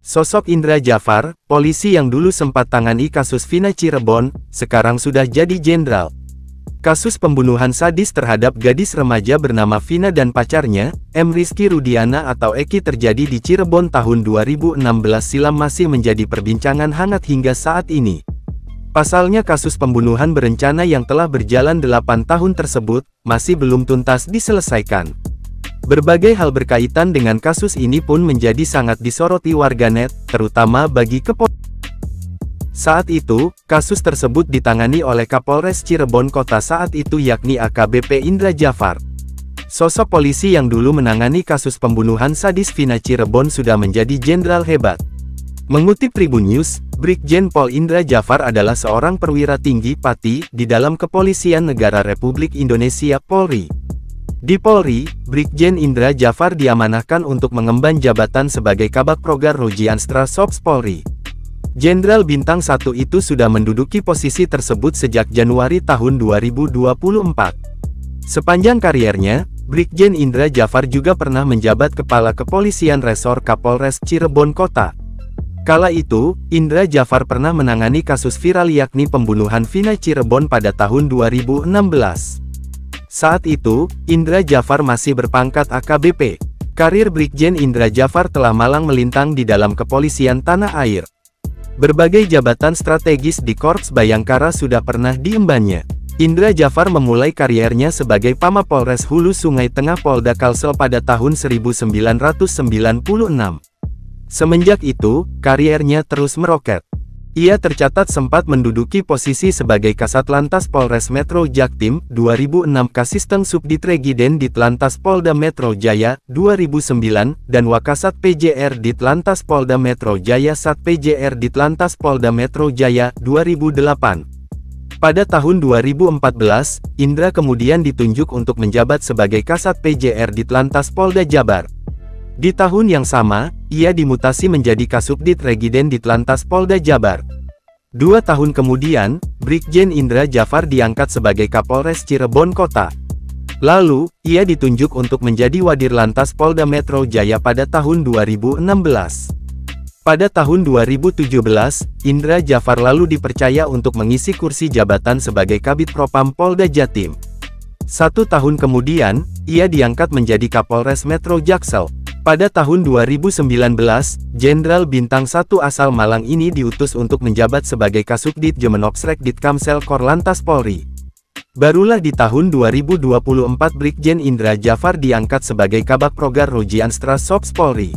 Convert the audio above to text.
Sosok Indra Jafar, polisi yang dulu sempat tangani kasus Vina Cirebon, sekarang sudah jadi jenderal. Kasus pembunuhan sadis terhadap gadis remaja bernama Vina dan pacarnya, M. Rizky Rudiana atau Eki terjadi di Cirebon tahun 2016 silam masih menjadi perbincangan hangat hingga saat ini. Pasalnya kasus pembunuhan berencana yang telah berjalan 8 tahun tersebut, masih belum tuntas diselesaikan. Berbagai hal berkaitan dengan kasus ini pun menjadi sangat disoroti warganet, terutama bagi kepolisian. Saat itu, kasus tersebut ditangani oleh Kapolres Cirebon Kota saat itu yakni AKBP Indra Jafar. Sosok polisi yang dulu menangani kasus pembunuhan sadis Vina Cirebon sudah menjadi jenderal hebat. Mengutip Tribun News, Brigjen Pol Indra Jafar adalah seorang perwira tinggi Pati di dalam Kepolisian Negara Republik Indonesia Polri. Di Polri, Brigjen Indra Jafar diamanahkan untuk mengemban jabatan sebagai Kabak Progar Rojianstra Sops Polri. Jenderal Bintang 1 itu sudah menduduki posisi tersebut sejak Januari tahun 2024. Sepanjang kariernya, Brigjen Indra Jafar juga pernah menjabat Kepala Kepolisian Resor Kapolres Cirebon Kota. Kala itu, Indra Jafar pernah menangani kasus viral yakni pembunuhan Vina Cirebon pada tahun 2016. Saat itu, Indra Jafar masih berpangkat AKBP. Karir Brigjen Indra Jafar telah malang melintang di dalam kepolisian tanah air. Berbagai jabatan strategis di Korps Bayangkara sudah pernah diembannya. Indra Jafar memulai kariernya sebagai Pamapolres Hulu Sungai Tengah Polda Kalsel pada tahun 1996. Semenjak itu, kariernya terus meroket. Ia tercatat sempat menduduki posisi sebagai Kasatlantas Polres Metro Jaktim, 2006 Kasisteng Subdit Regiden Ditlantas Polda Metro Jaya, 2009, dan Wakasat PJR Ditlantas Polda Metro Jaya Sat PJR Ditlantas Polda Metro Jaya, 2008. Pada tahun 2014, Indra kemudian ditunjuk untuk menjabat sebagai Kasat PJR Ditlantas Polda Jabar. Di tahun yang sama, ia dimutasi menjadi Kasubdit Regiden Ditlantas Polda Jabar. 2 tahun kemudian, Brigjen Indra Jafar diangkat sebagai Kapolres Cirebon Kota. Lalu, ia ditunjuk untuk menjadi Wadir Lantas Polda Metro Jaya pada tahun 2016. Pada tahun 2017, Indra Jafar lalu dipercaya untuk mengisi kursi jabatan sebagai Kabid Propam Polda Jatim. 1 tahun kemudian, ia diangkat menjadi Kapolres Metro Jaksel. Pada tahun 2019, Jenderal Bintang 1 asal Malang ini diutus untuk menjabat sebagai Kasubdit Jemenopsrek Ditkamsel Korlantas Polri. Barulah di tahun 2024 Brigjen Indra Jafar diangkat sebagai Kabak Progar Rojianstra Sops Polri.